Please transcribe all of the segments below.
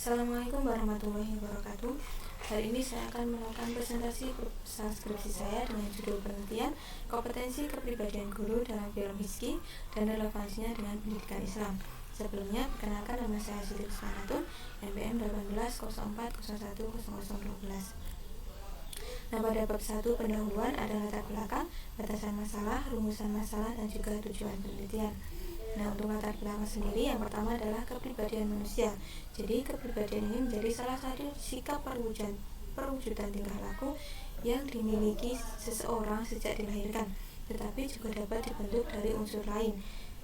Assalamualaikum warahmatullahi wabarakatuh. Hari ini saya akan melakukan presentasi proposal skripsi saya dengan judul penelitian kompetensi kepribadian guru dalam film Hizki dan relevansinya dengan pendidikan Islam. Sebelumnya, perkenalkan nama saya Siti Kusmanatun, NPM 1801010012. Nah, pada bab 1 pendahuluan ada latar belakang, batasan masalah, rumusan masalah, dan juga tujuan penelitian. Nah, untuk latar belakang sendiri, yang pertama adalah kepribadian manusia. Jadi, kepribadian ini menjadi salah satu sikap perwujudan tingkah laku yang dimiliki seseorang sejak dilahirkan, tetapi juga dapat dibentuk dari unsur lain.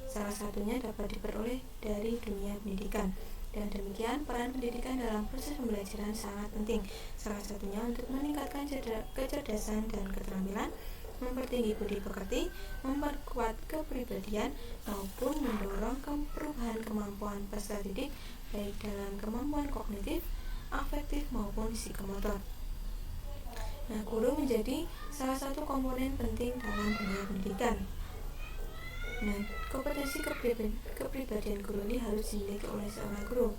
Salah satunya dapat diperoleh dari dunia pendidikan. Dan demikian, peran pendidikan dalam proses pembelajaran sangat penting. Salah satunya untuk meningkatkan kecerdasan dan keterampilan, mempertinggi budi pekerti, memperkuat kepribadian, maupun mendorong perubahan kemampuan peserta didik baik dalam kemampuan kognitif, afektif, maupun psikomotor. Nah, guru menjadi salah satu komponen penting dalam dunia pendidikan. Nah, kompetensi kepribadian guru ini harus dimiliki oleh seorang guru.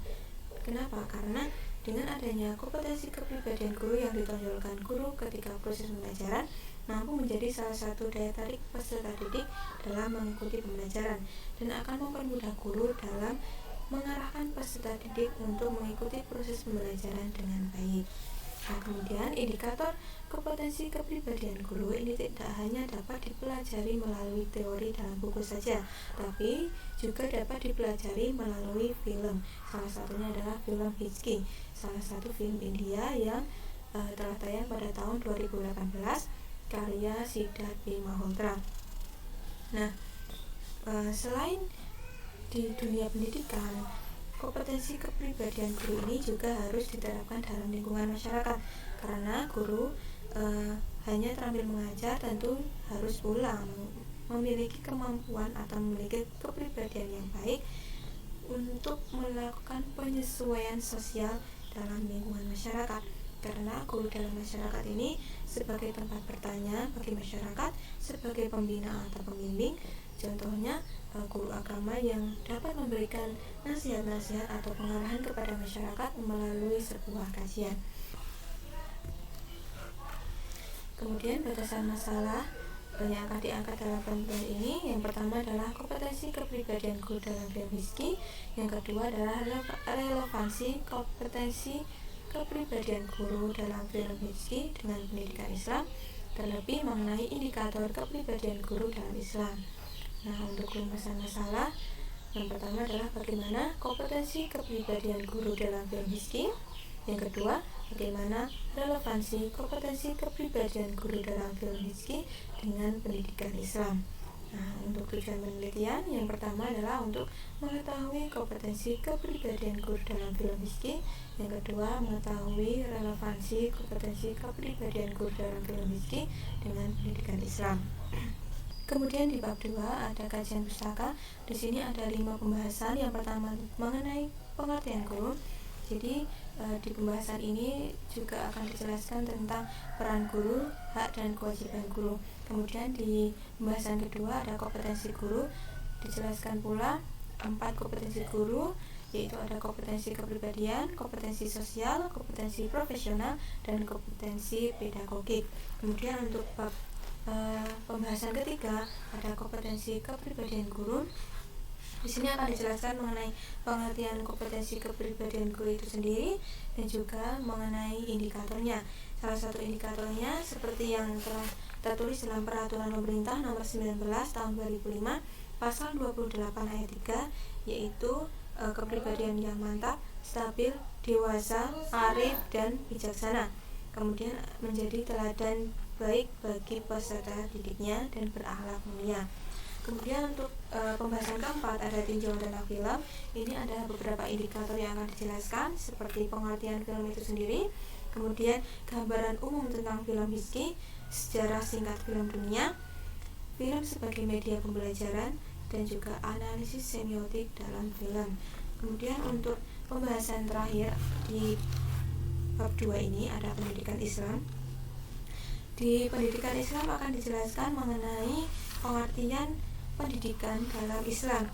Kenapa? Karena dengan adanya kompetensi kepribadian guru yang ditonjolkan guru ketika proses pembelajaran mampu menjadi salah satu daya tarik peserta didik dalam mengikuti pembelajaran dan akan mempermudah guru dalam mengarahkan peserta didik untuk mengikuti proses pembelajaran dengan baik. Nah, kemudian indikator kompetensi kepribadian guru ini tidak hanya dapat dipelajari melalui teori dalam buku saja, tapi juga dapat dipelajari melalui film. Salah satunya adalah film Hizki, salah satu film India yang telah tayang pada tahun 2018, karya Siddharth B. Malhotra. Nah, selain di dunia pendidikan, kompetensi kepribadian guru ini juga harus diterapkan dalam lingkungan masyarakat, karena guru hanya terampil mengajar tentu harus pula memiliki kemampuan atau memiliki kepribadian yang baik untuk melakukan penyesuaian sosial dalam lingkungan masyarakat. Karena guru dalam masyarakat ini sebagai tempat bertanya bagi masyarakat, sebagai pembina atau pembimbing. Contohnya guru agama yang dapat memberikan nasihat-nasihat atau pengarahan kepada masyarakat melalui sebuah kajian. Kemudian batasan masalah yang akan diangkat dalam penelitian ini, yang pertama adalah kompetensi kepribadian guru dalam film Hizki, yang kedua adalah relevansi kompetensi kepribadian guru dalam film Hizki dengan pendidikan Islam, terlebih mengenai indikator kepribadian guru dalam Islam. Nah, untuk rumusan masalah, yang pertama adalah bagaimana kompetensi kepribadian guru dalam film Hizki, yang kedua bagaimana relevansi kompetensi kepribadian guru dalam film Hizki dengan pendidikan Islam. Nah, untuk tujuan penelitian, yang pertama adalah untuk mengetahui kompetensi kepribadian guru dalam film Hizki, yang kedua mengetahui relevansi kompetensi kepribadian guru dalam film Hizki dengan pendidikan Islam. Kemudian di bab 2 ada kajian pustaka. Di sini ada 5 pembahasan. Yang pertama mengenai pengertian guru. Jadi di pembahasan ini juga akan dijelaskan tentang peran guru, hak dan kewajiban guru. Kemudian di pembahasan kedua ada kompetensi guru. Dijelaskan pula 4 kompetensi guru, yaitu ada kompetensi kepribadian, kompetensi sosial, kompetensi profesional, dan kompetensi pedagogik. Kemudian untuk bab pembahasan ketiga ada kompetensi kepribadian guru. Di sini akan dijelaskan mengenai pengertian kompetensi kepribadian guru itu sendiri dan juga mengenai indikatornya. Salah satu indikatornya seperti yang telah tertulis dalam Peraturan Pemerintah Nomor 19 Tahun 2005 Pasal 28 Ayat 3, yaitu kepribadian yang mantap, stabil, dewasa, arif, dan bijaksana. Kemudian menjadi teladan baik bagi peserta didiknya dan berakhlak mulia. Kemudian untuk pembahasan keempat ada tinjauan tentang film. Ini ada beberapa indikator yang akan dijelaskan seperti pengertian film itu sendiri, kemudian gambaran umum tentang film Hizki, sejarah singkat film dunia, film sebagai media pembelajaran, dan juga analisis semiotik dalam film. Kemudian untuk pembahasan terakhir di bab 2 ini ada pendidikan Islam. Di pendidikan Islam akan dijelaskan mengenai pengertian pendidikan dalam Islam.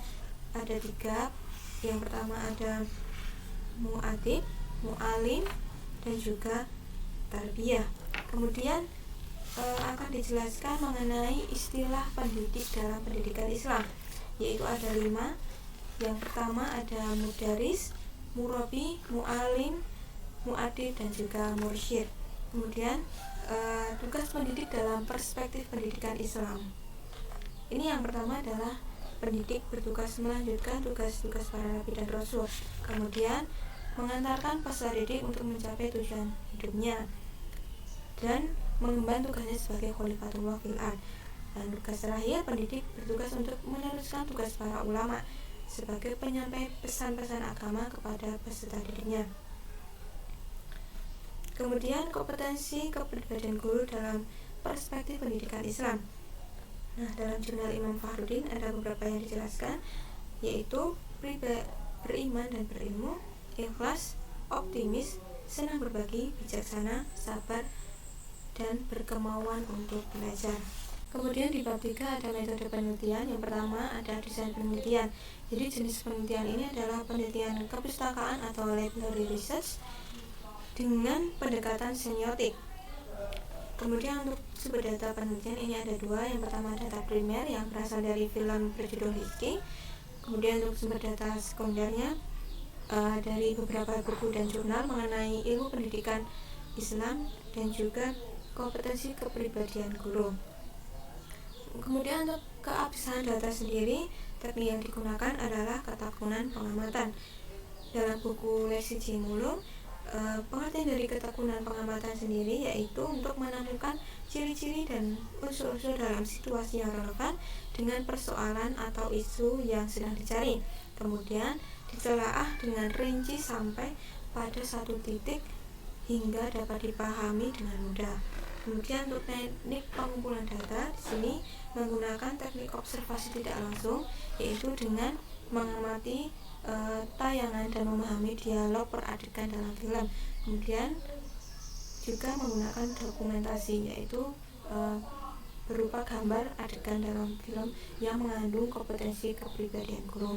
Ada 3. Yang pertama ada mu'adib, mu'alim, dan juga tarbiyah. Kemudian akan dijelaskan mengenai istilah pendidik dalam pendidikan Islam, yaitu ada 5. Yang pertama ada mudaris, murabi, mu'alim, mu'adib, dan juga mursyid. Kemudian tugas pendidik dalam perspektif pendidikan Islam. Ini yang pertama adalah pendidik bertugas melanjutkan tugas-tugas para nabi dan rasul, kemudian mengantarkan peserta didik untuk mencapai tujuan hidupnya, dan mengemban tugasnya sebagai khalifatullah fil ard. Dan tugas terakhir, pendidik bertugas untuk meneruskan tugas para ulama sebagai penyampai pesan-pesan agama kepada peserta didiknya. Kemudian kompetensi kepribadian guru dalam perspektif pendidikan Islam. Nah, dalam jurnal Imam Fakhruddin ada beberapa yang dijelaskan, yaitu beriman dan berilmu, ikhlas, optimis, senang berbagi, bijaksana, sabar, dan berkemauan untuk belajar. Kemudian di bab 3 ada metode penelitian. Yang pertama ada desain penelitian. Jadi jenis penelitian ini adalah penelitian kepustakaan atau library research dengan pendekatan semiotik. Kemudian untuk sumber data penelitian ini ada 2. Yang pertama data primer yang berasal dari film berjudul Rizki. Kemudian untuk sumber data sekundernya dari beberapa buku dan jurnal mengenai ilmu pendidikan Islam dan juga kompetensi kepribadian guru. Kemudian untuk keabsahan data sendiri, teknik yang digunakan adalah ketekunan pengamatan. Dalam buku Lexi Jimulung, pengertian dari ketekunan pengamatan sendiri yaitu untuk menemukan ciri-ciri dan unsur-unsur dalam situasi yang relevan dengan persoalan atau isu yang sedang dicari, kemudian ditelaah dengan rinci sampai pada satu titik hingga dapat dipahami dengan mudah. Kemudian untuk teknik pengumpulan data di sini menggunakan teknik observasi tidak langsung, yaitu dengan mengamati tayangan dan memahami dialog per adegan dalam film. Kemudian juga menggunakan dokumentasi, yaitu berupa gambar adegan dalam film yang mengandung kompetensi kepribadian guru.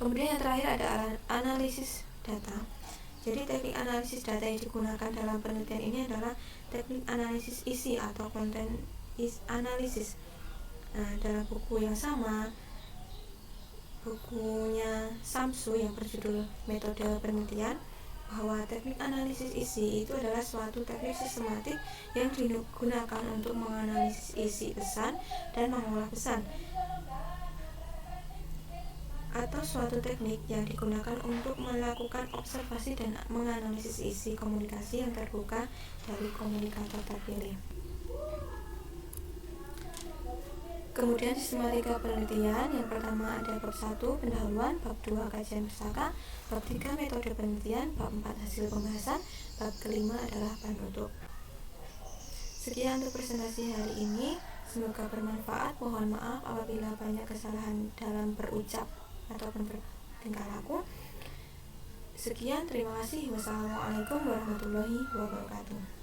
Kemudian yang terakhir ada analisis data. Jadi teknik analisis data yang digunakan dalam penelitian ini adalah teknik analisis isi atau content analysis. Dalam buku yang sama, bukunya Samsu yang berjudul Metode Penelitian, bahwa teknik analisis isi itu adalah suatu teknik sistematik yang digunakan untuk menganalisis isi pesan dan mengolah pesan, atau suatu teknik yang digunakan untuk melakukan observasi dan menganalisis isi komunikasi yang terbuka dari komunikator terpilih. Kemudian sistematika penelitian, yang pertama ada bab 1 pendahuluan, bab 2 kajian pustaka, bab 3 metode penelitian, bab 4 hasil pembahasan, bab kelima adalah penutup. Sekian untuk presentasi hari ini, semoga bermanfaat. Mohon maaf apabila banyak kesalahan dalam berucap ataupun bertingkah laku. Sekian, terima kasih. Wassalamualaikum warahmatullahi wabarakatuh.